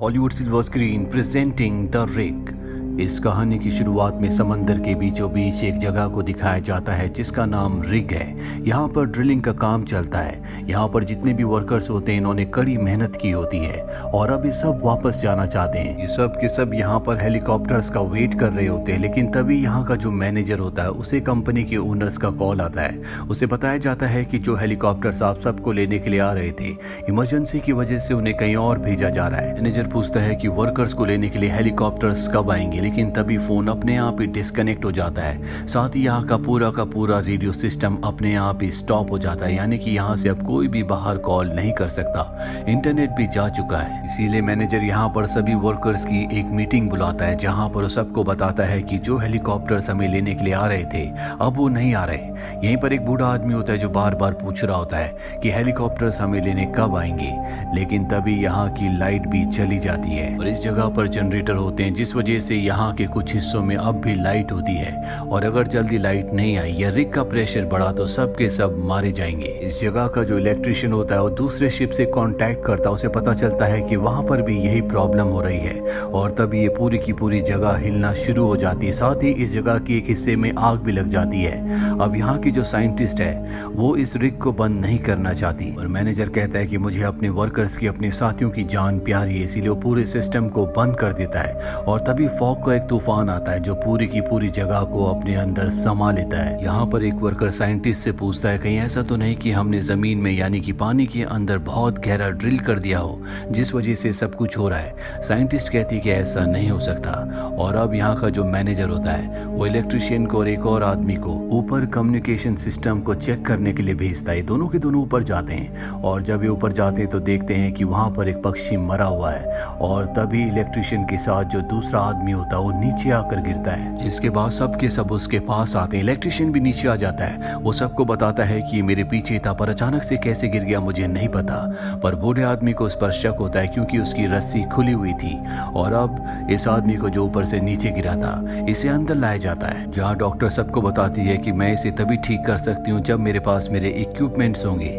Hollywood silver screen presenting the rig. इस कहानी की शुरुआत में समंदर के बीचों बीच एक जगह को दिखाया जाता है जिसका नाम रिग है। यहाँ पर ड्रिलिंग का काम चलता है। यहाँ पर जितने भी वर्कर्स होते हैं इन्होंने कड़ी मेहनत की होती है और अब ये सब वापस जाना चाहते हैं। ये सब के सब यहाँ पर हेलीकॉप्टर्स का वेट कर रहे होते हैं, लेकिन तभी यहाँ का जो मैनेजर होता है उसे कंपनी के ओनर्स का कॉल आता है। उसे बताया जाता है कि जो हेलीकॉप्टर्स आप सबको लेने के लिए आ रहे थे, इमरजेंसी की वजह से उन्हें कहीं और भेजा जा रहा है। मैनेजर पूछता है कि वर्कर्स को लेने के लिए हेलीकॉप्टर्स कब आएंगे, लेकिन तभी फोन अपने आप ही डिस्कनेक्ट हो जाता है। साथ ही यहाँ का पूरा रेडियो सिस्टम अपने आप ही स्टॉप हो जाता है, यानी कि यहाँ से अब कोई भी बाहर कॉल नहीं कर सकता। इंटरनेट भी जा चुका है। इसीलिए मैनेजर यहाँ पर सभी वर्कर्स की एक मीटिंग बुलाता है, जहाँ पर वो सबको बताता है कि जो हेलीकॉप्टर्स हमें लेने के लिए आ रहे थे अब वो नहीं आ रहे। यहीं पर एक बूढ़ा आदमी होता है जो बार बार पूछ रहा होता है कि हेलीकॉप्टर्स हमें लेने कब आएंगे, लेकिन तभी यहाँ की लाइट भी चली जाती है और इस जगह पर जनरेटर होते हैं, जिस वजह से यहाँ के कुछ हिस्सों में अब भी लाइट होती है। और अगर जल्दी लाइट नहीं आई या रिग का प्रेशर बढ़ा तो सब के सब मारे जाएंगे। इस जगह का जो इलेक्ट्रिशियन होता है वो दूसरे शिप से कांटेक्ट करता है। उसे पता चलता है कि वहां पर भी यही प्रॉब्लम हो रही है और तभी ये पूरी की पूरी जगह हिलना शुरू हो जाती है। साथ ही इस जगह की एक हिस्से में आग भी लग जाती है। अब यहाँ की जो साइंटिस्ट है वो इस रिग को बंद नहीं करना चाहती और मैनेजर कहता है कि मुझे अपने वर्कर्स की, अपने साथियों की जान प्यारी है, इसीलिए वो पूरे सिस्टम को बंद कर देता है। और तभी फॉग का एक तूफान आता है जो पूरी की पूरी जगह को अपने अंदर समा लेता है। यहाँ पर एक वर्कर साइंटिस्ट से पूछता है कहीं ऐसा तो नहीं कि हमने जमीन में यानी कि पानी के अंदर बहुत गहरा ड्रिल कर दिया हो जिस वजह से सब कुछ हो रहा है। साइंटिस्ट कहती है कि ऐसा नहीं हो सकता। और अब यहाँ का जो मैनेजर होता है वो इलेक्ट्रिशियन को और एक और आदमी को ऊपर कम्युनिकेशन सिस्टम को चेक करने के लिए भेजता है। दोनों के दोनों ऊपर जाते हैं और जब ये ऊपर जाते हैं तो देखते हैं कि वहाँ पर एक पक्षी मरा हुआ है और तभी इलेक्ट्रिशियन के साथ जो दूसरा आदमी होता है वो नीचे आकर गिरता है, जिसके बाद सब के सब उसके पास आते हैं। इलेक्ट्रिशियन भी नीचे आ जाता है। वो सबको बताता है कि ये मेरे पीछे था पर अचानक से कैसे गिर गया मुझे नहीं पता। पर बूढ़े आदमी को उस पर शक होता है क्योंकि उसकी रस्सी खुली हुई थी और अब इस आदमी को जो ऊपर से नीचे गिरा था इसे अंदर लाया जाता है, जहाँ डॉक्टर सबको बताती है कि मैं इसे तभी ठीक कर सकती हूँ जब मेरे पास मेरे इक्विपमेंट्स होंगे।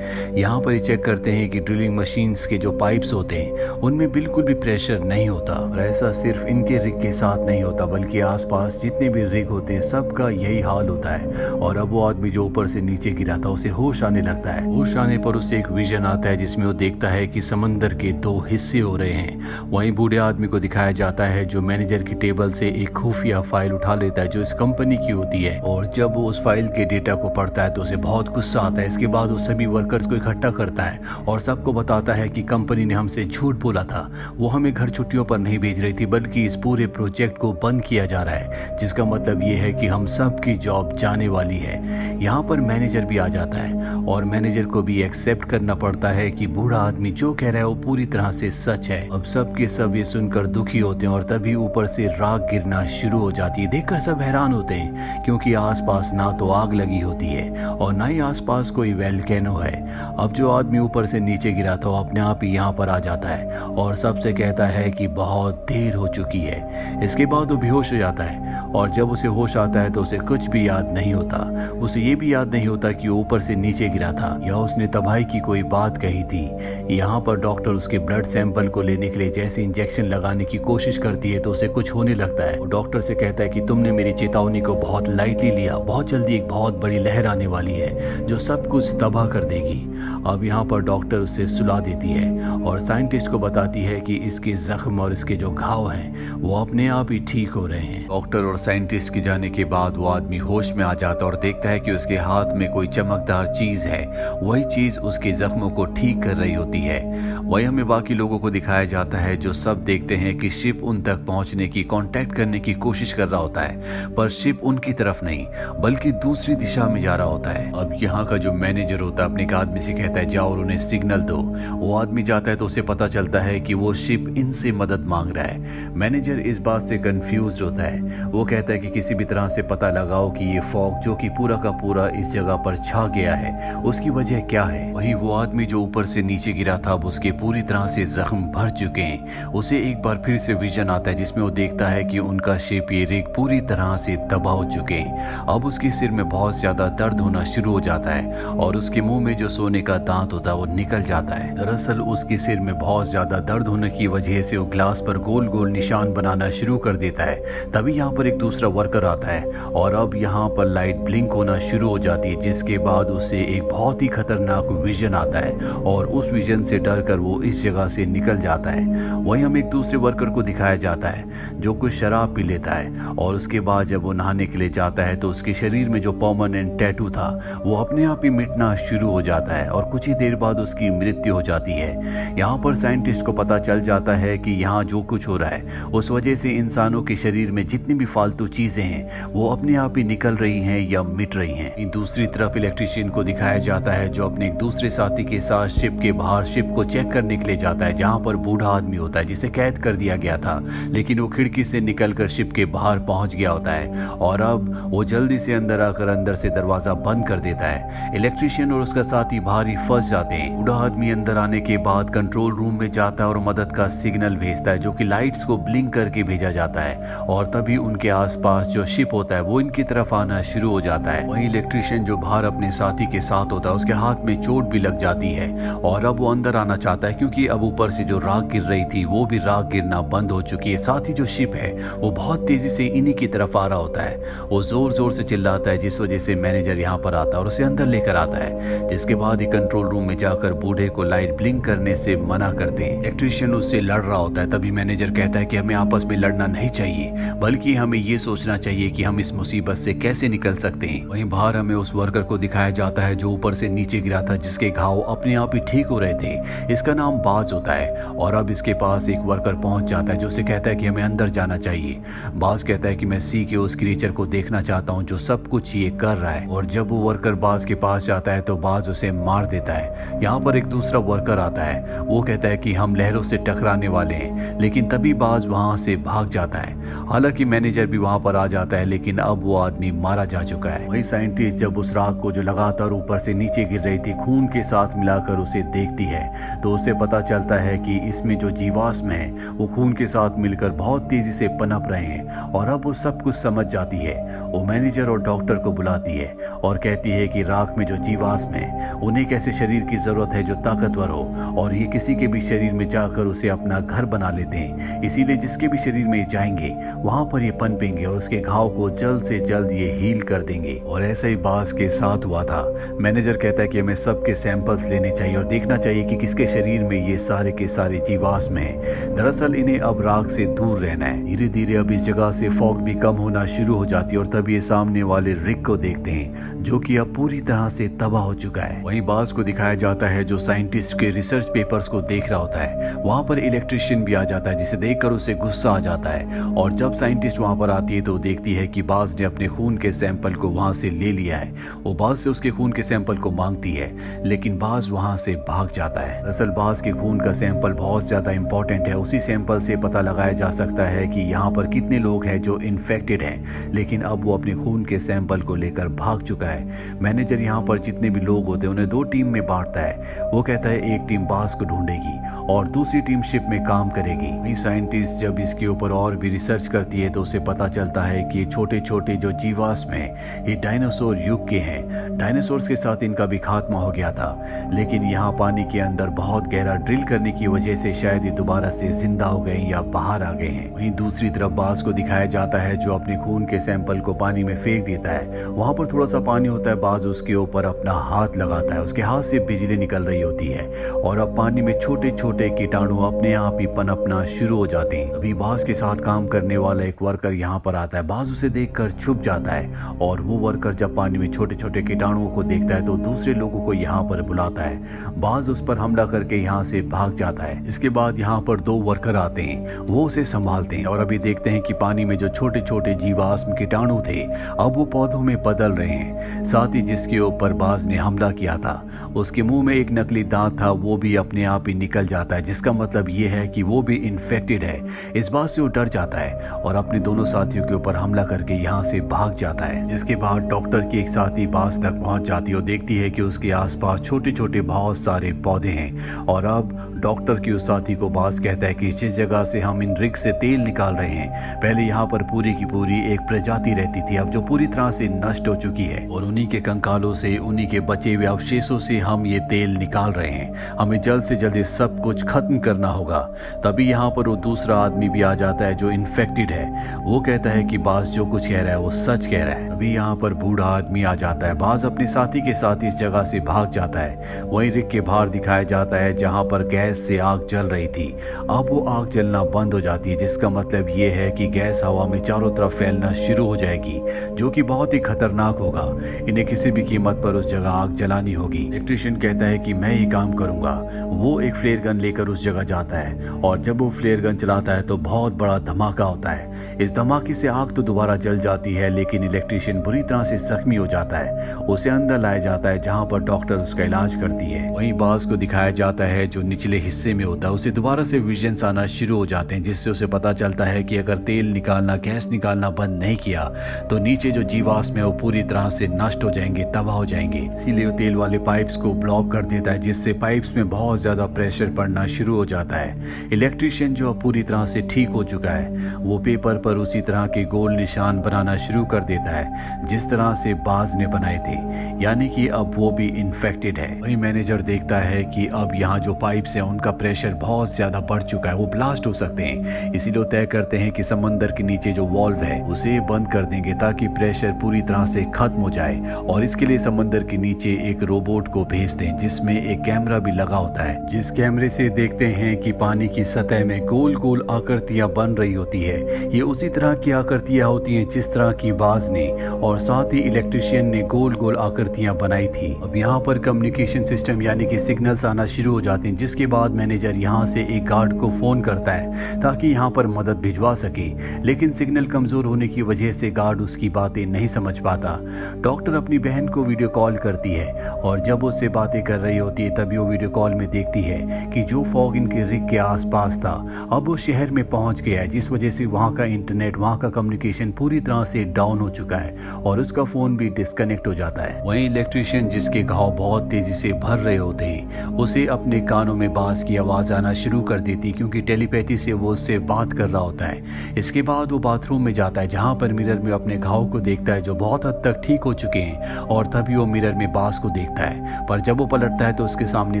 यहाँ पर ये चेक करते हैं कि ड्रिलिंग मशीन्स के जो पाइप्स होते हैं उनमें बिल्कुल भी प्रेशर नहीं होता। और ऐसा सिर्फ इनके रिग के साथ नहीं होता बल्कि आसपास जितने भी रिग होते हैं सबका यही हाल होता है। और अब वो आदमी जो ऊपर से नीचे गिरा था उसे होश आने लगता है। होश आने पर उसे एक विजन आता है जिसमें वो देखता है कि समंदर के दो हिस्से हो रहे हैं। वहीं बूढ़े आदमी को दिखाया जाता है जो मैनेजर की टेबल से एक खुफिया फाइल उठा लेता है जो इस कंपनी की होती है और जब वो उस फाइल के डेटा को पढ़ता है तो उसे बहुत गुस्सा आता है। इसके बाद वो सभी वर्कर्स को इकट्ठा करता है और सबको बताता है कि कंपनी ने हमसे झूठ बोला था, वो हमें घर छुट्टियों पर नहीं भेज रही थी बल्कि इस पूरे प्रोजेक्ट को बंद किया जा रहा है, जिसका मतलब ये है कि हम सब की जॉब जाने वाली है। यहाँ पर मैनेजर भी आ जाता है और मैनेजर को भी एक्सेप्ट करना पड़ता है कि बूढ़ा आदमी जो कह रहा है वो पूरी तरह से सच है। अब सब के सब ये सुनकर दुखी होते हैं और तभी ऊपर से राख गिरना शुरू हो जाती है। देखकर सब हैरान होते हैं क्योंकि आसपास ना तो आग लगी होती है और ना ही आसपास कोई वोल्केनो है। अब जो आदमी ऊपर से नीचे गिरा था वो अपने आप ही यहाँ पर आ जाता है और सबसे कहता है कि बहुत देर हो चुकी है। इसके बाद वो बेहोश हो जाता है और जब उसे होश आता है तो उसे कुछ भी याद नहीं होता। उसे ये भी याद नहीं होता कि वो ऊपर से नीचे गिरा था या उसने तबाही की कोई बात कही थी। यहाँ पर डॉक्टर उसके ब्लड सैंपल को लेने के लिए जैसे इंजेक्शन लगाने की कोशिश करती है तो उसे कुछ होने लगता है। वो डॉक्टर से कहता है कि तुमने मेरी चेतावनी को बहुत लाइटली लिया, बहुत जल्दी एक बहुत बड़ी लहर आने वाली है जो सब कुछ तबाह कर देगी। अब यहाँ पर डॉक्टर उसे सुला देती है और साइंटिस्ट को बताती है कि इसके जख्म और इसके जो घाव हैं वो अपने आप ही ठीक हो रहे हैं। डॉक्टर और साइंटिस्ट के जाने के बाद वो आदमी होश में आ जाता है और देखता है कि उसके हाथ में कोई चमकदार चीज है। वही चीज उसके जख्मों को ठीक कर रही होती है। वही हमें बाकी लोगों को दिखाया जाता है जो सब देखते हैं कि शिप उन तक पहुंचने की, कांटेक्ट करने की कोशिश कर रहा होता है पर शिप उनकी तरफ नहीं बल्कि दूसरी दिशा में जा रहा होता है। अब यहाँ का जो मैनेजर होता है अपने एक आदमी से कहता है जाओ और उन्हें सिग्नल दो। वो आदमी जाता है तो उसे पता चलता है कि वो शिप इनसे मदद मांग रहा है। मैनेजर इस बात से कंफ्यूज होता है। वो कहता है कि किसी भी तरह से पता लगाओ कि ये फॉग जो कि पूरा का पूरा इस जगह पर छा गया है उसकी वजह क्या है। वही वो आदमी जो ऊपर से नीचे गिरा था अब उसके पूरी तरह से जख्म भर चुके हैं। उसे एक बार फिर से विजन आता है जिसमें वो देखता है कि उनका शिप ये रिग पूरी तरह से तबाह हो चुके हैं। अब उसके सिर में बहुत ज्यादा दर्द होना शुरू हो जाता है और उसके मुंह में जो सोने का दांत होता है वो निकल जाता है। दरअसल उसके सिर में बहुत ज्यादा दर्द होने की वजह से वो ग्लास पर गोल गोल निशान बनाना शुरू कर देता है। तभी यहाँ पर एक दूसरा वर्कर आता है और अब यहाँ पर लाइट ब्लिंक होना शुरू हो जाती है, जिसके बाद उसे एक बहुत ही खतरनाक विजन आता है और उस विजन से डर कर वो इस जगह से निकल जाता है। वहीं हम एक दूसरे वर्कर को दिखाया जाता है जो कुछ शराब पी लेता है और उसके बाद जब वो नहाने के लिए जाता है तो उसके शरीर में जो परमानेंट टैटू था वो अपने आप ही मिटना शुरू हो जाता है और कुछ ही देर बाद उसकी मृत्यु हो जाती है। यहाँ पर साइंटिस्ट को पता चल जाता है कि यहाँ जो कुछ हो रहा है उस वजह से इंसानों के शरीर में जितनी भी फालतू चीजें हैं वो अपने आप ही निकल रही हैं या मिट रही हैं। दूसरी तरफ इलेक्ट्रिशियन को दिखाया जाता है जो अपने एक दूसरे साथी के साथ शिप के बाहर शिप को चेक करने के लिए जाता है, जहाँ पर बूढ़ा आदमी होता है जिसे कैद कर दिया गया था, लेकिन वो खिड़की से निकलकर शिप के बाहर पहुंच गया होता है और अब वो जल्दी से अंदर आकर अंदर से दरवाजा बंद कर देता है। इलेक्ट्रिशियन और उसका साथी बाहर ही फंस जाते हैं। बूढ़ा आदमी अंदर आने के बाद कंट्रोल रूम में जाता है और मदद का सिग्नल भेजता है जो कि लाइट्स को ब्लिंक करके भेजा जाता है और तभी उनके आसपास जो शिप होता है वो इनकी तरफ आना शुरू हो जाता है। वहीं इलेक्ट्रिशियन जो बाहर अपने साथी के साथ होता है उसके हाथ में चोट भी लग जाती है और अब वो अंदर आना चाहता है क्योंकि अब ऊपर से जो राख गिर रही थी वो भी राख गिरना बंद हो चुकी है। साथ ही जो शिप है वो बहुत तेजी से इन्हीं की तरफ आ रहा होता है। वो जोर जोर से चिल्लाता है जिस वजह से मैनेजर यहाँ पर आता है और उसे अंदर लेकर आता है, जिसके बाद ही कंट्रोल रूम में जाकर बूढ़े को लाइट ब्लिंक करने से मना करते हैं। इलेक्ट्रिशियन उससे लड़ रहा होता है, तभी मैनेजर कहता है कि हमें आपस में लड़ना नहीं चाहिए बल्कि हमें ये सोचना चाहिए कि हम इस मुसीबत से कैसे निकल सकते हैं। वहीं बाहर हमें उस वर्कर को दिखाया जाता है जो ऊपर से नीचे गिरा था, जिसके घाव अपने आप ही ठीक हो रहे थे। इसका नाम बाज होता है और अब इसके पास एक वर्कर पहुंच जाता है जो उसे कहता है कि हमें अंदर जाना चाहिए। बाज कहता है कि मैं सी के उस क्रीचर को देखना चाहता हूं जो सब कुछ ये कर रहा है और जब वो वर्कर बाज के पास जाता है तो बाज उसे मार देता है। यहाँ पर एक दूसरा वर्कर आता है, वो कहता है कि हम लहरों से टकराने वाले हैं, लेकिन तभी बाज वहां से भाग जाता है। हालांकि मैनेजर भी वहां पर आ जाता है लेकिन अब वो आदमी मारा जा चुका है। वही साइंटिस्ट जब उस राख को जो लगातार ऊपर से नीचे गिर रही थी खून के साथ मिलाकर उसे देखती है तो उसे पता चलता है कि इसमें जो जीवाश्म है वो खून के साथ मिलकर बहुत तेजी से पनप रहे हैं और अब वो सब कुछ समझ जाती है। वो मैनेजर और डॉक्टर को बुलाती है और कहती है कि राख में जो जीवाश्म है उन्हें एक ऐसे शरीर की जरूरत है जो ताकतवर हो और ये किसी के भी शरीर में जाकर उसे अपना घर बना लेते हैं, इसीलिए जिसके भी शरीर में जाएंगे वहां पर ये पनपेंगे और उसके घाव को जल्द से जल्द ये हील कर देंगे। और ऐसा ही बाज के साथ हुआ था। मैनेजर कहता है कि हमें सबके सैंपल्स लेने चाहिए और देखना चाहिए कि किसके शरीर में ये सारे के सारे जीवाश्म हैं। दरअसल इन्हें अब राख से दूर रहना है। धीरे धीरे अब इस जगह से फॉग भी कम होना शुरू हो जाती है और तभी ये सामने वाले रिग को देखते हैं जो कि अब पूरी तरह से तबाह हो चुका है। वहीं बाज को दिखाया जाता है जो साइंटिस्ट के रिसर्च पेपर्स को देख रहा होता है। वहां पर इलेक्ट्रिशियन भी आ जाता है जिसे देखकर उसे गुस्सा आ जाता है और जब साइंटिस्ट वहां पर आती है तो देखती है कि बाज ने अपने खून के सैंपल को वहां से ले लिया है। वो बाज से उसके खून के सैंपल को मांगती है लेकिन बाज वहां से भाग जाता है। दरअसल बाज के खून का सैंपल बहुत ज्यादा इंपॉर्टेंट है, उसी सैंपल से पता लगाया जा सकता है कि यहाँ पर कितने लोग हैं जो इन्फेक्टेड हैं, लेकिन अब वो अपने खून के सैंपल को लेकर भाग चुका है। मैनेजर यहाँ पर जितने भी लोग होते हैं उन्हें दो टीम में बांटता है। वो कहता है एक टीम बाज को ढूंढेगी और दूसरी टीम शिप में काम करेगी। वहीं साइंटिस्ट जब इसके ऊपर और भी रिसर्च करती है तो उसे पता चलता है कि छोटे छोटे जो जीवाश्म हैं ये डायनासोर युग के हैं। डायनासोर्स के साथ इनका भी खात्मा हो गया था, लेकिन यहाँ पानी के अंदर बहुत गहरा ड्रिल करने की वजह से शायद ये दोबारा से जिंदा हो गए या बाहर आ गए हैं। वहीं दूसरी तरफ बाज को दिखाया जाता है जो अपने खून के सैंपल को पानी में फेंक देता है। वहां पर थोड़ा सा पानी होता है, बाज उसके ऊपर अपना हाथ लगाता है, उसके हाथ से बिजली निकल रही होती है और अब पानी में छोटे छोटे कीटाणु अपने आप ही पनपना शुरू हो जाते हैं। अभी बाज के साथ काम करने वाला एक वर्कर यहाँ पर आता है। बाज उसे देखकर छुप जाता है और वो वर्कर जब पानी में छोटे छोटे कीटाणुओं को देखता है तो दूसरे लोगों को यहाँ पर बुलाता है। बाज उस पर हमला करके यहाँ से भाग जाता है। इसके बाद यहाँ पर दो वर्कर आते हैं, वो उसे संभालते हैं और अभी देखते हैं कि पानी में जो छोटे छोटे जीवाश्म कीटाणु थे अब वो पौधों में बदल रहे हैं। साथ ही जिसके ऊपर बाज ने हमला किया था उसके मुंह में एक नकली दांत था, वो भी अपने आप ही निकल जाता है, जिसका मतलब ये है कि वो भी इन्फेक्टेड है। इस बात से वो डर जाता है और अपने दोनों साथियों के ऊपर हमला करके यहाँ से भाग जाता है। जिसके बाद डॉक्टर की एक साथी बाज तक पहुंच जाती है और देखती है कि उसके आसपास छोटे छोटे बहुत सारे पौधे हैं और अब डॉक्टर की उस साथी को बास कहता है कि जिस जगह से हम इन रिग से तेल निकाल रहे हैं, पहले यहाँ पर पूरी की पूरी एक प्रजाति रहती थी, अब जो पूरी तरह से नष्ट हो चुकी है, और उन्हीं के कंकालों से, उन्हीं के बचे हुए अवशेषों से हम ये तेल निकाल रहे हैं। हमें जल्द से जल्द सब कुछ खत्म करना होगा। तभी यहाँ पर वो दूसरा आदमी भी आ जाता है जो इन्फेक्टेड है। वो कहता है कि बास जो कुछ कह रहा है वो सच कह रहा है। अभी यहाँ पर बूढ़ा आदमी आ जाता है। बास अपने साथी के साथ इस जगह से भाग जाता है। वहीं रिग के बाहर दिखाया जाता है जहाँ पर गैस से आग जल रही थी। अब वो आग जलना बंद हो जाती है, जिसका मतलब ये है कि गैस हवा में चारों तरफ फैलना शुरू हो जाएगी, जो कि बहुत ही खतरनाक होगा। इन्हें किसी भी कीमत पर उस जगह आग जलानी होगी। इलेक्ट्रिशियन कहता है कि मैं ही काम करूंगा। वो एक फ्लेयर गन लेकर उस जगह जाता है, और जब वो फ्लेयर गन चलाता है तो बहुत बड़ा धमाका होता है। इस धमाके से आग तो दोबारा जल जाती है, लेकिन इलेक्ट्रिशियन बुरी तरह से जख्मी हो जाता है। उसे अंदर लाया जाता है जहाँ पर डॉक्टर उसका इलाज करती है। वहीं बास को दिखाया जाता है जो निचले हिस्से में होता है। उसे दोबारा से विजन्स आना शुरू हो जाते हैं, जिससे उसे पता चलता है कि अगर तेल निकालना, गैस निकालना बंद नहीं किया तो नीचे जो जीवाश्म है वो पूरी तरह से नष्ट हो जाएंगे, तबाह हो जाएंगे। इसीलिए वो तेल वाले पाइप्स को ब्लॉक कर देता है, जिससे पाइप्स में बहुत ज्यादा प्रेशर पड़ना शुरू हो जाता है। इलेक्ट्रिशियन जो पूरी तरह से ठीक हो चुका है, वो पेपर पर उसी तरह के गोल निशान बनाना शुरू कर देता है जिस तरह से बाज ने बनाए थे, यानी कि अब वो भी इन्फेक्टेड है। वही मैनेजर देखता है कि अब यहाँ जो पाइप्स हैं उनका प्रेशर बहुत ज्यादा बढ़ चुका है, वो ब्लास्ट हो सकते हैं। इसीलिए तय करते हैं कि समंदर के नीचे जो वॉल्व है उसे बंद कर देंगे ताकि प्रेशर पूरी तरह से खत्म हो जाए, और इसके लिए समंदर के नीचे एक रोबोट को भेजते हैं जिसमें एक कैमरा भी लगा होता है, जिस कैमरे से देखते हैं कि पानी की सतह में गोल गोल आकृतियां बन रही होती है। ये उसी तरह की आकृतियां होती हैं जिस तरह की बाज ने और साथ ही इलेक्ट्रिशियन ने गोल गोल आकृतियां बनाई थी। अब यहाँ पर कम्युनिकेशन सिस्टम यानी कि सिग्नल्स आना शुरू हो जाते हैं, जिसके बाद मैनेजर यहाँ से एक गार्ड को फोन करता है ताकि यहाँ पर मदद भिजवा सके, लेकिन सिग्नल कमजोर होने की वजह से गार्ड उसकी बातें नहीं समझ पाता। डॉक्टर अपनी बहन को वीडियो कॉल करती है, और जब उससे बातें कर रही होती है तभी वो वीडियो कॉल में देखती है कि जो फॉग इनके रिग के आसपास था अब वो शहर में पहुंच गया है, जिस वजह से वहाँ का इंटरनेट, वहाँ का कम्युनिकेशन पूरी तरह से डाउन हो चुका है और उसका फोन भी डिस्कनेक्ट हो जाता है। वहीं इलेक्ट्रिशियन जिसके घाव बहुत तेजी से भर रहे होते हैं, उसे अपने कानों में बास की आवाज आना शुरू कर देती, क्योंकि टेलीपैथी से वो उससे बात कर रहा होता है। इसके बाद वो बाथरूम में जाता है जहाँ पर मिरर में अपने घाव को देखता है जो बहुत हद तक ठीक हो चुके हैं, और तभी वो मिरर में बास को देखता है। पर जब वो पलटता है तो उसके सामने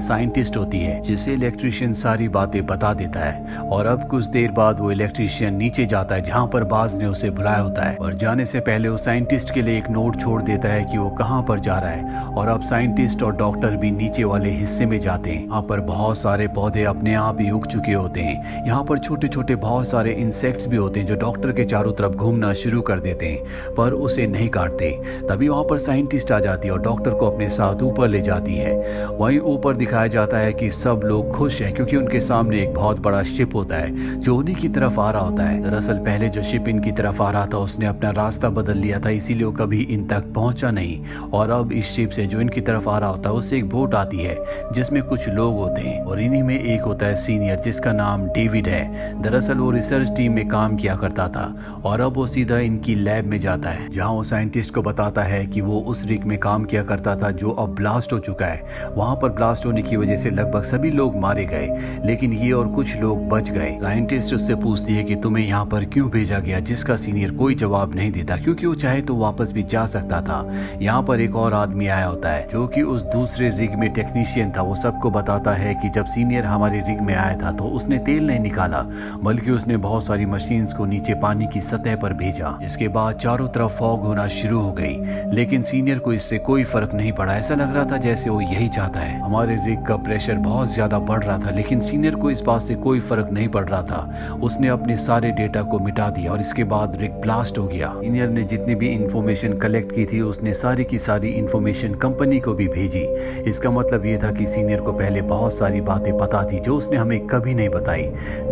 साइंटिस्ट होती है जिसे इलेक्ट्रिशियन सारी बातें बता देता है। और अब कुछ देर बाद वो इलेक्ट्रिशियन नीचे जाता है जहाँ पर बाज ने उसे बुलाया होता है, और जाने से पहले वो साइंटिस्ट के लिए एक नोट छोड़ देता है कि वो कहाँ पर जा रहा है। और अब साइंटिस्ट और डॉक्टर भी नीचे वाले हिस्से में जाते हैं। यहाँ पर बहुत सारे पौधे अपने आप ही उग चुके होते हैं। यहाँ पर छोटे छोटे बहुत सारे इंसेक्ट्स भी होते हैं जो डॉक्टर के चारों तरफ घूमना शुरू कर देते हैं, पर उसे नहीं काटते। तभी वहाँ पर साइंटिस्ट आ जाती है और डॉक्टर को अपने साथ ऊपर ले जाती है। वहीं ऊपर दिखाया जाता है कि सब लोग खुश हैं क्योंकि उनके सामने एक बहुत बड़ा शिप होता है जो उन्हीं की तरफ आ रहा होता है। दरअसल पहले जो शिप इनकी तरफ आ रहा था उसने अपना रास्ता बदल लिया था, इसीलिए वो कभी इन तक पहुंचा नहीं। और अब इस शिप से जो इनकी तरफ आ रहा होता है उससे एक बोट आती है जिसमें कुछ लोग होते हैं, और इन्हीं में एक होता है सीनियर जिसका नाम डेविड है। दरअसल वो रिसर्च टीम में काम किया करता था, और अब वो सीधा इनकी लैब में जाता है जहाँ वो साइंटिस्ट को बताता है कि वो उस रिग में काम किया करता था जो अब ब्लास्ट हो चुका है। वहाँ पर ब्लास्ट होने की वजह से लगभग सभी लोग मारे गए, लेकिन ये और कुछ लोग बच गए। साइंटिस्ट उससे पूछती है कि तुम्हें यहाँ पर क्यों भेजा गया, जिसका सीनियर कोई जवाब नहीं देता क्योंकि वो चाहे तो वापस भी जा सकता था। यहाँ पर एक और आदमी आया होता है जो कि उस दूसरे रिग में टेक्नीशियन था। वो सबको बताता है कि जब सीनियर हमारे रिग में आया था तो उसने तेल नहीं निकाला, बल्कि उसने बहुत सारी मशीन्स को नीचे पानी की सतह पर भेजा। इसके बाद चारों तरफ फॉग होना शुरू हो गई, लेकिन सीनियर को इससे कोई फर्क नहीं पड़ा। ऐसा लग रहा था जैसे वो यही चाहता है। हमारे रिग का प्रेशर बहुत ज्यादा बढ़ रहा था, लेकिन सीनियर को इस बात से कोई फर्क नहीं पड़ रहा था। उसने अपने सारे डेटा को मिटा दिया और इसके बाद रिग ब्लास्ट हो गया। सीनियर ने जितनी भी इंफॉर्मेशन कलेक्ट की थी उसने सारी की सारी इंफॉर्मेशन कंपनी को भी भेजी। इसका मतलब ये था कि सीनियर को पहले बहुत सारी बातें पता थी जो उसने हमें कभी नहीं बताई।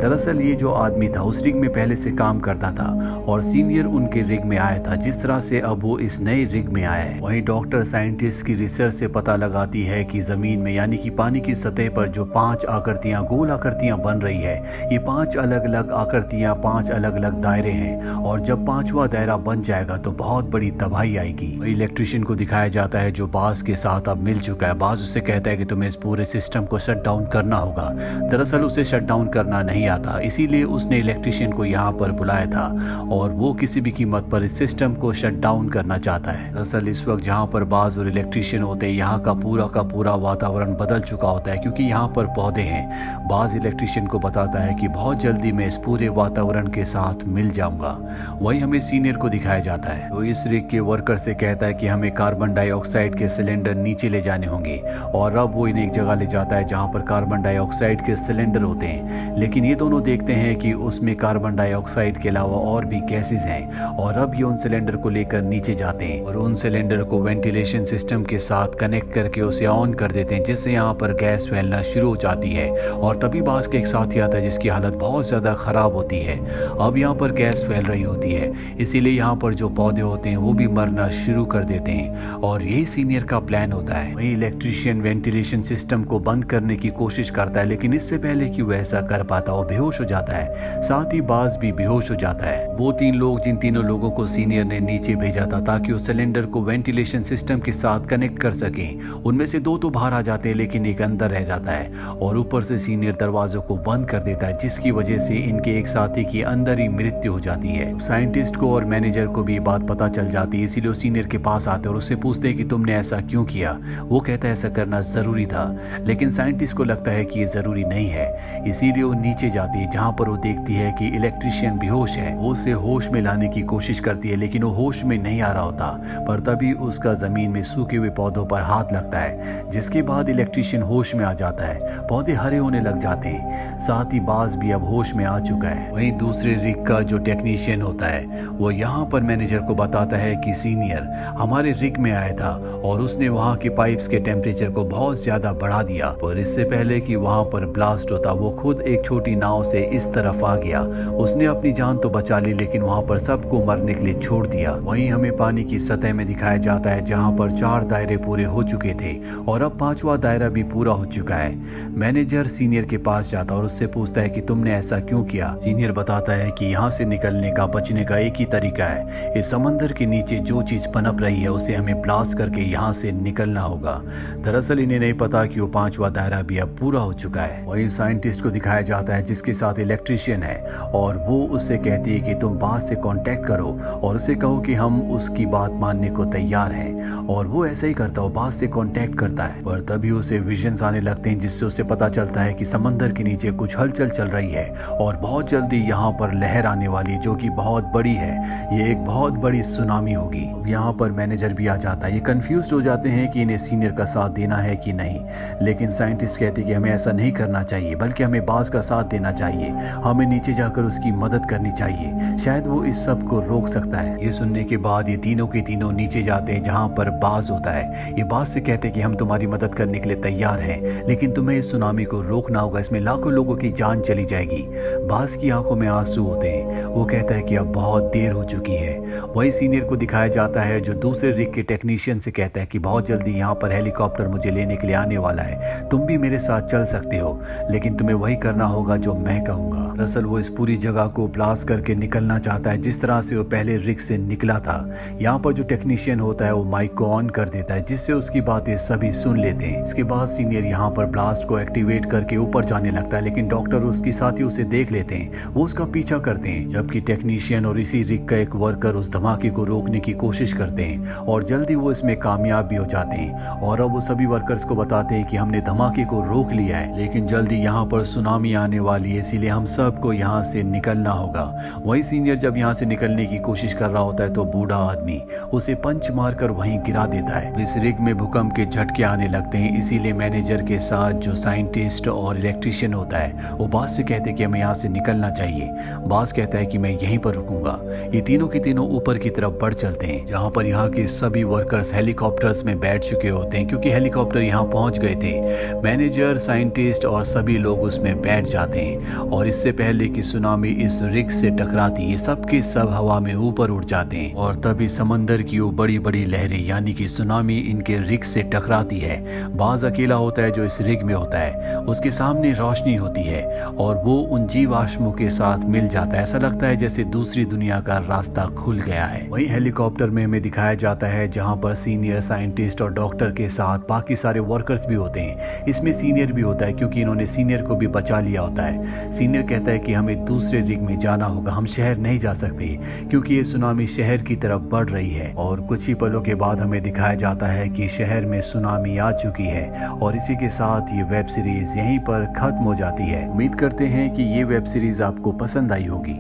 दरअसल ये जो आदमी था उस रिग में पहले से काम करता था और सीनियर उनके रिग में आया था, जिस तरह से अब वो इस नए रिग में आया है। वहीं डॉक्टर साइंटिस्ट की रिसर्च से पता लगाती है कि जमीन में यानी कि पानी की सतह पर जो 5 आकृतियां, गोल आकृतियां बन रही है, ये 5 अलग अलग आकृतियां, 5 अलग अलग दायरे हैं, और जब 5वां दायरा बन जाएगा तो बहुत बड़ी तबाही आएगी। इलेक्ट्रिशियन को दिखाया जाता है जो बाज के साथ अब मिल चुका है। बाज उससे कहता है कि तुम्हें इस पूरे सिस्टम को शट डाउन करना होगा। दरअसल उसे शट डाउन करना नहीं आता, इसीलिए उसने इलेक्ट्रिशियन को यहाँ पर बुलाया था और वो किसी भी कीमत पर इस सिस्टम को शट डाउन करना चाहता है। दरअसल इस वक्त जहाँ पर बाज और इलेक्ट्रिशियन होते हैं, यहाँ का पूरा वातावरण बदल चुका होता है क्योंकि यहाँ पर पौधे हैं। बाज इलेक्ट्रिशियन को बताता है कि बहुत जल्दी मैं इस पूरे वातावरण के साथ मिल जाऊंगा। वही हमें सीनियर को दिखाया जाता है, तो इस रिग के वर्कर से कहता है कि हमें कार्बन डाइऑक्साइड के सिलेंडर नीचे ले जाने होंगे और अब वो इन्हें एक जगह ले जाता है जहाँ पर कार्बन डाइऑक्साइड के सिलेंडर होते हैं। लेकिन ये दोनों देखते हैं कि उसमें कार्बन डाइऑक्साइड के अलावा और भी गैसेस हैं और अब ये उन सिलेंडर को लेकर नीचे जाते हैं और उन सिलेंडर को वेंटिलेशन सिस्टम के साथ कनेक्ट करके उसे ऑन कर देते हैं, जिससे यहाँ पर गैस फैलना शुरू हो जाती है। और तभी बाज के एक साथी आता है जिसकी हालत बहुत ज़्यादा ख़राब होती है। अब यहाँ पर गैस फैल रही होती है, इसीलिए यहाँ पर जो पौधे होते हैं वो भी मरना शुरू कर देते हैं और यही सीनियर का प्लान होता है। वही इलेक्ट्रिशियन वेंटिलेशन सिस्टम को बंद करने की कोशिश करता है, लेकिन इससे पहले कि वो ऐसा कर पाता वो बेहोश हो जाता है। साथ ही बाज भी बेहोश हो जाता है। वो तीन लोग, जिन तीनों लोगों को सीनियर ने नीचे भेजा था ताकि उस सिलेंडर को वेंटिलेशन सिस्टम के साथ कनेक्ट कर सकें, उनमें से दो तो बाहर आ जाते हैं लेकिन एक अंदर रह जाता है और ऊपर से सीनियर दरवाजों को बंद कर देता है, जिसकी वजह से इनके एक साथी की अंदर ही मृत्यु हो जाती है। साइंटिस्ट को और मैनेजर को भी बात पता चल जाती है, इसीलिए वो सीनियर के पास आते हैं और उससे पूछते हैं कि तुमने ऐसा क्यों किया। वो कहता है ऐसा करना जरूरी था, लेकिन साइंटिस्ट को लगता है कि ये जरूरी नहीं है, इसीलिए वो नीचे जाती है जहाँ पर वो देखती है कि इलेक्ट्रिशियन बेहोश है। वो उसे होश में लाने की कोशिश करती है लेकिन वो होश में नहीं आ रहा होता, पर तभी उसका जमीन में सूखे हुए पौधों पर हाथ लगता है, जिसके बाद इलेक्ट्रिशियन होश में आ जाता है। पौधे हरे होने लग जाते हैं, साथ ही बाज भी अब होश में आ चुका है। वहीं दूसरे रिग का जो टेक्नीशियन होता है वो यहाँ पर मैनेजर को बताता है कि सीनियर हमारे रिग में आया था और उसने वहाँ के पाइप्स के टेम्परेचर को बहुत ज्यादा बढ़ा दिया, और इससे पहले कि वहाँ पर ब्लास्ट होता वो खुद एक छोटी नाव से इस तरफ आ गया। उसने अपनी जान तो बचा ली लेकिन वहाँ पर सबको मरने के लिए छोड़ दिया। वहीं हमें पानी की सतह में दिखाया जाता है जहाँ पर 4 दायरे पूरे हो चुके थे और अब 5वां दायरा भी पूरा हो चुका है। मैनेजर सीनियर के पास जाता और उससे पूछता है कि तुमने ऐसा क्यों किया। सीनियर बताता है कि यहाँ से निकलने का, बचने का एक ही तरीका है, इस समंदर के नीचे जो चीज पनप रही है उसे हमें ब्लास्ट करके यहाँ से निकलना होगा। दरअसल इन्हें नहीं पता कि वो 5वां दायरा भी अब पूरा हो चुका है। वही साइंटिस्ट को दिखाया जाता है जिसके साथ इलेक्ट्रिशियन है और वो उससे कहती है कि तुम बाज से कांटेक्ट करो और उसे कहो कि हम उसकी बात मानने को तैयार हैं, और वो ऐसा ही करता है, बाज से कांटेक्ट करता है। पर तभी उसे विजन्स आने लगते हैं जिससे उसे पता चलता है कि समंदर के नीचे कुछ हलचल चल रही है और बहुत जल्दी यहाँ पर लहर आने वाली है जो कि बहुत बड़ी है। ये एक बहुत बड़ी सुनामी होगी। यहाँ पर मैनेजर भी आ जाता है। ये कंफ्यूज हो जाते हैं कि इन्हें सीनियर का साथ देना है कि नहीं, लेकिन साइंटिस्ट कहते हैं कि हमें ऐसा नहीं करना चाहिए बल्कि हमें बाज का साथ देना चाहिए, हमें नीचे जाकर उसकी मदद करनी चाहिए, शायद वो इस सब को रोक सकता है। ये सुनने के बाद ये तीनों के तीनों नीचे जाते हैं जहाँ पर बाज होता है। ये बाज से कहते हैं कि हम तुम्हारी मदद करने के लिए तैयार हैं, लेकिन तुम्हें इस सुनामी को रोकना होगा, इसमें लाखों लोगों की जान चली जाएगी। बाज की आंखों में आंसू होते हैं, वो कहता है कि अब बहुत देर हो चुकी है। वही सीनियर को दिखाया जाता है जो दूसरे रिग के टेक्नीशियन से कहता है कि बहुत जल्दी यहाँ पर हेलीकॉप्टर मुझे लेने के लिए आने वाला है, तुम भी मेरे साथ चल सकते हो, लेकिन तुम्हें वही करना होगा जो मैं कहूँगा। दरअसल वो इस पूरी जगह को ब्लास्ट करके निकलना चाहता है जिस तरह से वो पहले रिग से निकला था। यहाँ पर जो टेक्नीशियन होता है वो माइक को ऑन कर देता है जिससे उसकी बातें सभी सुन लेते हैं। इसके बाद सीनियर यहाँ पर ब्लास्ट को एक्टिवेट करके ऊपर जाने लगता है, लेकिन डॉक्टर और उसकी साथी उसे देख लेते हैं, वो उसका पीछा करते हैं, जबकि टेक्नीशियन और इसी रिग का एक वर्कर उस धमाके को रोकने की कोशिश करते हैं और जल्दी वो इसमें कामयाब भी हो जाते हैं। और अब वो सभी वर्कर्स को बताते हैं कि हमने धमाके को रोक लिया है, लेकिन जल्दी यहाँ पर सुनामी आने वाली है, इसीलिए हम सबको यहाँ से निकलना होगा। वही सीनियर जब यहाँ से निकलने की कोशिश कर रहा होता है तो बूढ़ा आदमी उसे पंच मारकर वहीं गिरा देता है। इस रिग में भूकंप के झटके आने लगते हैं, इसीलिए मैनेजर के साथ जो साइंटिस्ट और इलेक्ट्रिशियन होता है वो बास से कहते हैं कि हमें यहाँ से निकलना चाहिए। बास कहता है कि मैं यहीं पर रुकूंगा। ये तीनों के तीनों ऊपर की तरफ बढ़ चलते हैं जहाँ पर यहाँ के सभी वर्कर्स हेलीकॉप्टर्स में बैठ चुके होते हैं क्योंकि हेलीकॉप्टर यहाँ पहुँच गए थे। मैनेजर, साइंटिस्ट और सभी लोग उसमें बैठ जाते हैं और इससे पहले कि सुनामी इस रिग से टकराती ये सब के सब हवा में ऊपर उड़ जाते हैं और तभी समंदर की वो बड़ी बड़ी लहरें यानी कि सुनामी इनके रिग से टकराती है। बाज अकेला होता है जो इस रिग में होता है, उसके सामने रोशनी होती है और वो उन जीवाश्मों के साथ मिल जाता है। ऐसा लगता है जैसे दूसरी दुनिया का रास्ता खुल गया है। वहीं हेलीकॉप्टर में हमें दिखाया जाता है जहां पर सीनियर साइंटिस्ट और डॉक्टर के साथ बाकी सारे वर्कर्स भी होते हैं। इसमें सीनियर भी होता है क्योंकि इन्होंने सीनियर को भी बचा लिया होता है। सीनियर कहता है कि हमें दूसरे रिग में जाना होगा, हम शहर नहीं जा सकते क्योंकि ये सुनामी शहर की तरफ बढ़ रही है। और कुछ ही पलों के बाद हमें दिखाया जाता है कि शहर में सुनामी आ चुकी है और इसी के साथ ये वेब सीरीज यहीं पर खत्म हो जाती है। उम्मीद करते हैं कि ये वेब सीरीज आपको पसंद आई होगी।